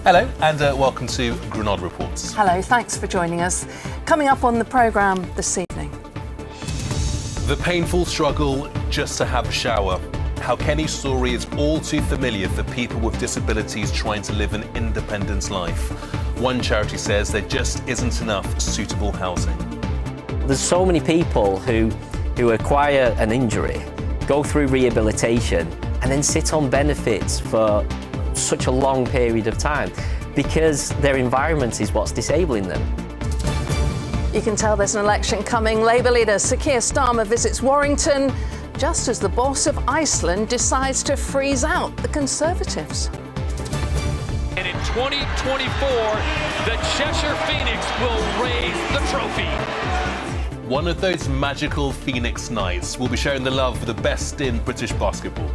Hello and welcome to Granada Reports. Hello, thanks for joining us. Coming up on the programme this evening. The painful struggle just to have a shower. How Kenny's story is all too familiar for people with disabilities trying to live an independent life. One charity says there just isn't enough suitable housing. There's so many people who acquire an injury, go through rehabilitation and then sit on benefits for such a long period of time because their environment is what's disabling them. You can tell there's an election coming. Labour leader Sir Keir Starmer visits Warrington just as the boss of Iceland decides to freeze out the Conservatives. And in 2024, the Cheshire Phoenix will raise the trophy. One of those magical Phoenix nights will be sharing the love for the best in British basketball.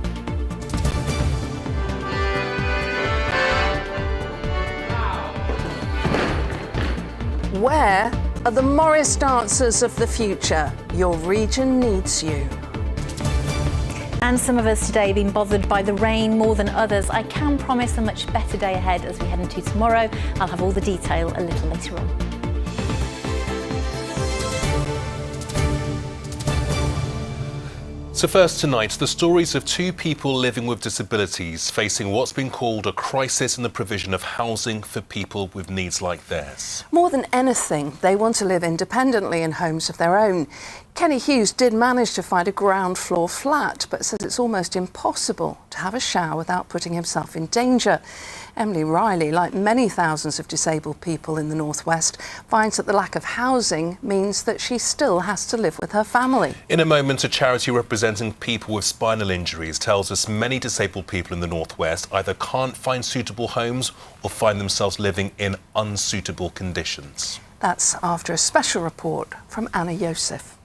Where are the Morris dancers of the future? Your region needs you. And some of us today have been bothered by the rain more than others. I can promise a much better day ahead as we head into tomorrow. I'll have all the detail a little later on. So first tonight, the stories of two people living with disabilities facing what's been called a crisis in the provision of housing for people with needs like theirs. More than anything, they want to live independently in homes of their own. Kenny Hughes did manage to find a ground floor flat, but says it's almost impossible to have a shower without putting himself in danger. Emily Riley, like many thousands of disabled people in the Northwest, finds that the lack of housing means that she still has to live with her family. In a moment, a charity representing people with spinal injuries tells us many disabled people in the Northwest either can't find suitable homes or find themselves living in unsuitable conditions. That's after a special report from Anna Yosef.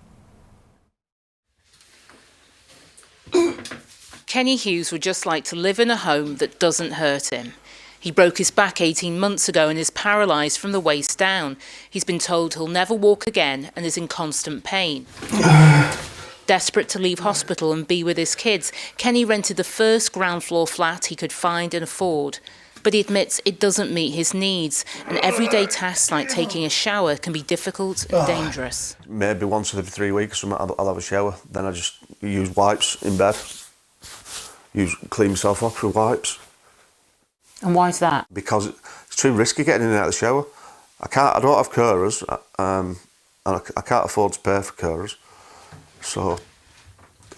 Kenny Hughes would just like to live in a home that doesn't hurt him. He broke his back 18 months ago and is paralysed from the waist down. He's been told he'll never walk again and is in constant pain. Desperate to leave hospital and be with his kids, Kenny rented the first ground floor flat he could find and afford. But he admits it doesn't meet his needs, and everyday tasks like taking a shower can be difficult and dangerous. Maybe once every 3 weeks I'll have a shower, then I just use wipes in bed. Clean myself off with wipes. And why is that? Because it's too risky getting in and out of the shower. I don't have carers, and I can't afford to pay for carers. So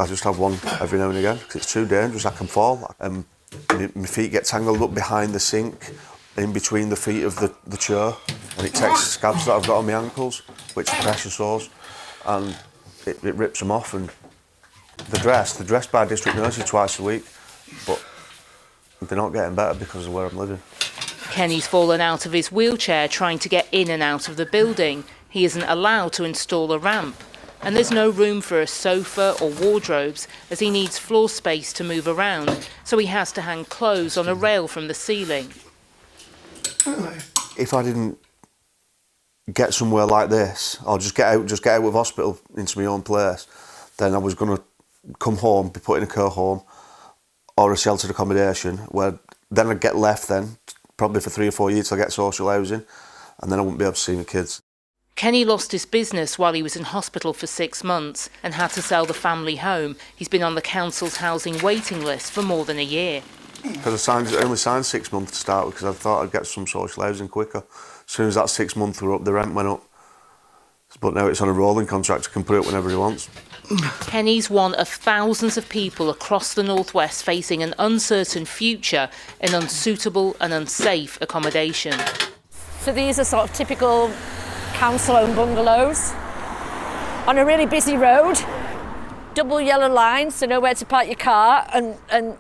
I just have one every now and again, because it's too dangerous, I can fall. My feet get tangled up behind the sink, in between the feet of the chair, and it takes scabs that I've got on my ankles, which are pressure sores, and it rips them off. And they're dressed by district nurses twice a week, but they're not getting better because of where I'm living. Kenny's fallen out of his wheelchair trying to get in and out of the building. He isn't allowed to install a ramp. And there's no room for a sofa or wardrobes as he needs floor space to move around, so he has to hang clothes on a rail from the ceiling. If I didn't get somewhere like this, or just get out of hospital into my own place, then I was going to come home, be put in a care home or a sheltered accommodation, where then I'd get left then, probably for 3 or 4 years till I get social housing, and then I wouldn't be able to see my kids. Kenny lost his business while he was in hospital for 6 months and had to sell the family home. He's been on the council's housing waiting list for more than a year. Because I only signed 6 months to start with, because I thought I'd get some social housing quicker. As soon as that 6 months were up, the rent went up. But now it's on a rolling contract, he can put it whenever he wants. Kenny's one of thousands of people across the Northwest facing an uncertain future in unsuitable and unsafe accommodation. So these are sort of typical council-owned bungalows on a really busy road, double yellow lines so nowhere to park your car, and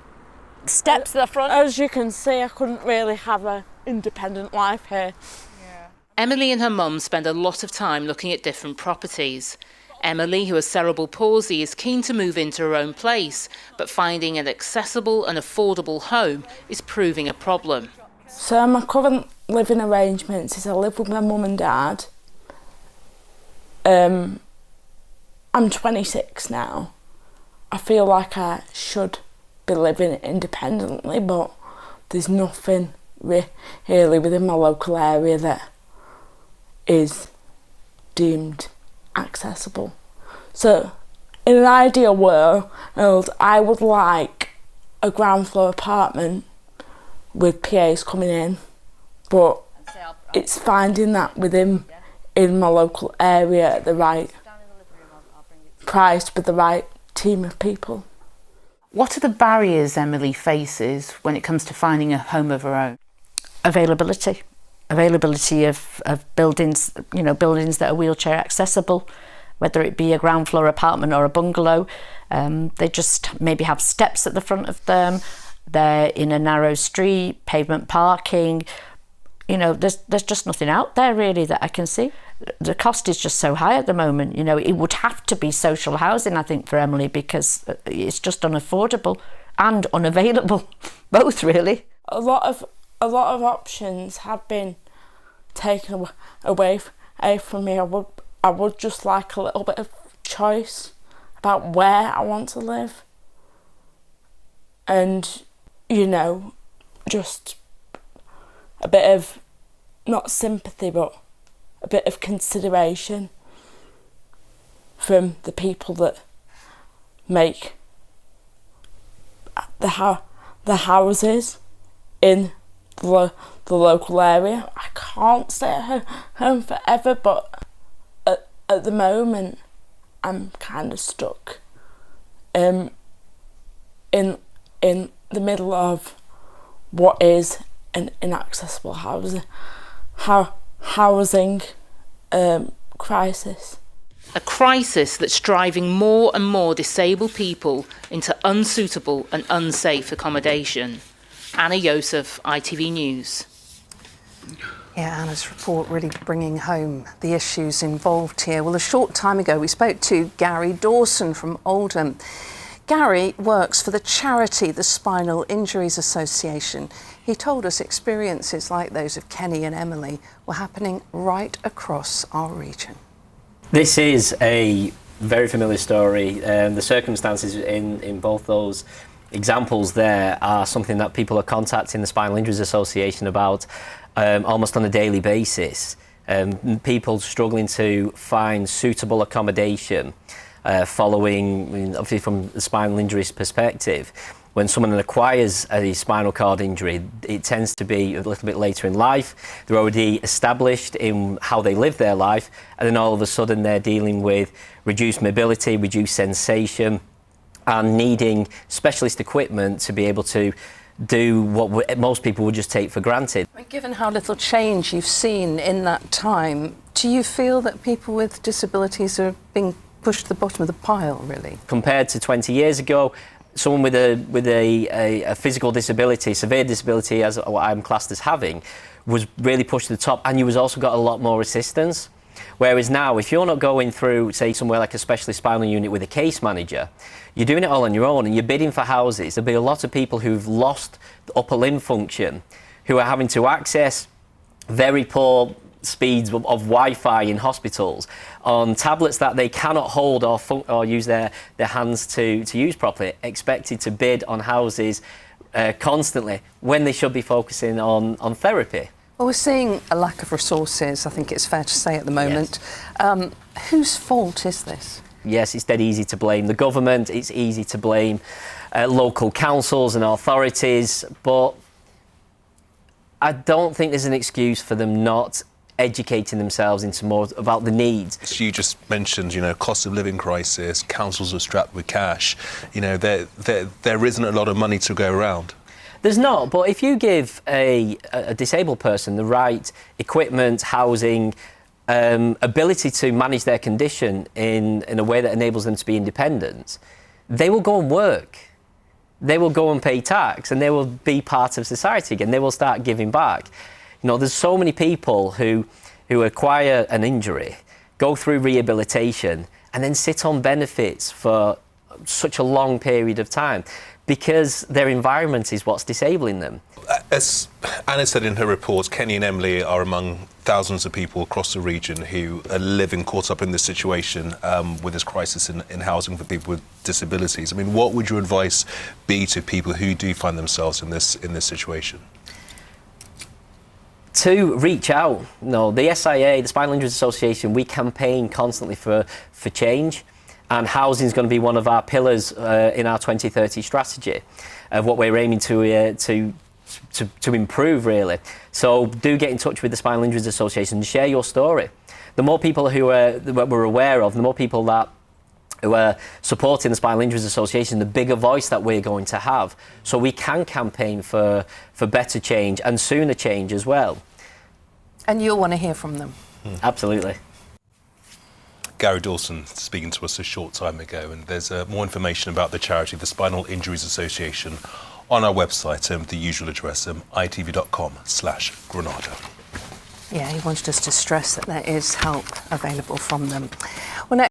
steps to the front. As you can see, I couldn't really have an independent life here. Emily and her mum spend a lot of time looking at different properties. Emily, who has cerebral palsy, is keen to move into her own place, but finding an accessible and affordable home is proving a problem. So my current living arrangements is I live with my mum and dad. I'm 26 now. I feel like I should be living independently, but there's nothing really within my local area that is deemed accessible. So in an ideal world, I would like a ground floor apartment with PAs coming in, but it's finding that in my local area at the right price with the right team of people. What are the barriers Emily faces when it comes to finding a home of her own? Availability of buildings, buildings that are wheelchair accessible, whether it be a ground floor apartment or a bungalow. They just maybe have steps at the front of them. They're in a narrow street, pavement parking. There's just nothing out there really that I can see. The cost is just so high at the moment. It would have to be social housing, I think, for Emily, because it's just unaffordable and unavailable, both really. A lot of options have been taken away from me. I would just like a little bit of choice about where I want to live, and just a bit of, not sympathy, but a bit of consideration from the people that make the houses in the local area. I can't stay at home forever, but at the moment I'm kind of stuck in the middle of what is an inaccessible housing crisis. A crisis that's driving more and more disabled people into unsuitable and unsafe accommodation. Anna Joseph, ITV News. Yeah, Anna's report really bringing home the issues involved here. Well, a short time ago, we spoke to Gary Dawson from Oldham. Gary works for the charity, the Spinal Injuries Association. He told us experiences like those of Kenny and Emily were happening right across our region. This is a very familiar story. The circumstances in both those examples there are something that people are contacting the Spinal Injuries Association about almost on a daily basis. People struggling to find suitable accommodation following, obviously from the spinal injuries perspective. When someone acquires a spinal cord injury, it tends to be a little bit later in life. They're already established in how they live their life, and then all of a sudden they're dealing with reduced mobility, reduced sensation, and needing specialist equipment to be able to do what most people would just take for granted. Given how little change you've seen in that time, do you feel that people with disabilities are being pushed to the bottom of the pile, really? Compared to 20 years ago, someone with a physical disability, severe disability, as what I'm classed as having, was really pushed to the top, and you was also got a lot more assistance. Whereas now, if you're not going through, say, somewhere like a specialist spinal unit with a case manager, you're doing it all on your own and you're bidding for houses. There'll be a lot of people who've lost the upper limb function, who are having to access very poor speeds of Wi-Fi in hospitals on tablets that they cannot hold or use their hands to use properly, expected to bid on houses constantly when they should be focusing on therapy. Well, we're seeing a lack of resources, I think it's fair to say at the moment. Yes. Whose fault is this? Yes, it's dead easy to blame the government, it's easy to blame local councils and authorities, but I don't think there's an excuse for them not educating themselves into more about the needs. You just mentioned, cost of living crisis, councils are strapped with cash. There isn't a lot of money to go around. There's not, but if you give a disabled person the right equipment, housing, ability to manage their condition in a way that enables them to be independent, they will go and work. They will go and pay tax, and they will be part of society again. They will start giving back. There's so many people who acquire an injury, go through rehabilitation, and then sit on benefits for such a long period of time because their environment is what's disabling them. As Anna said in her report, Kenny and Emily are among thousands of people across the region who are living caught up in this situation with this crisis in housing for people with disabilities. I mean, what would your advice be to people who do find themselves in this situation? To reach out. No, the SIA, the Spinal Injuries Association, we campaign constantly for change, and housing is going to be one of our pillars in our 2030 strategy of what we're aiming to improve, really. So do get in touch with the Spinal Injuries Association and share your story. The more people who we're aware of, the more people that who are supporting the Spinal Injuries Association, the bigger voice that we're going to have. So we can campaign for better change and sooner change as well. And you'll want to hear from them. Absolutely. Gary Dawson speaking to us a short time ago, and there's more information about the charity, the Spinal Injuries Association, on our website, the usual address, itv.com/Granada. Yeah, he wanted us to stress that there is help available from them. Well,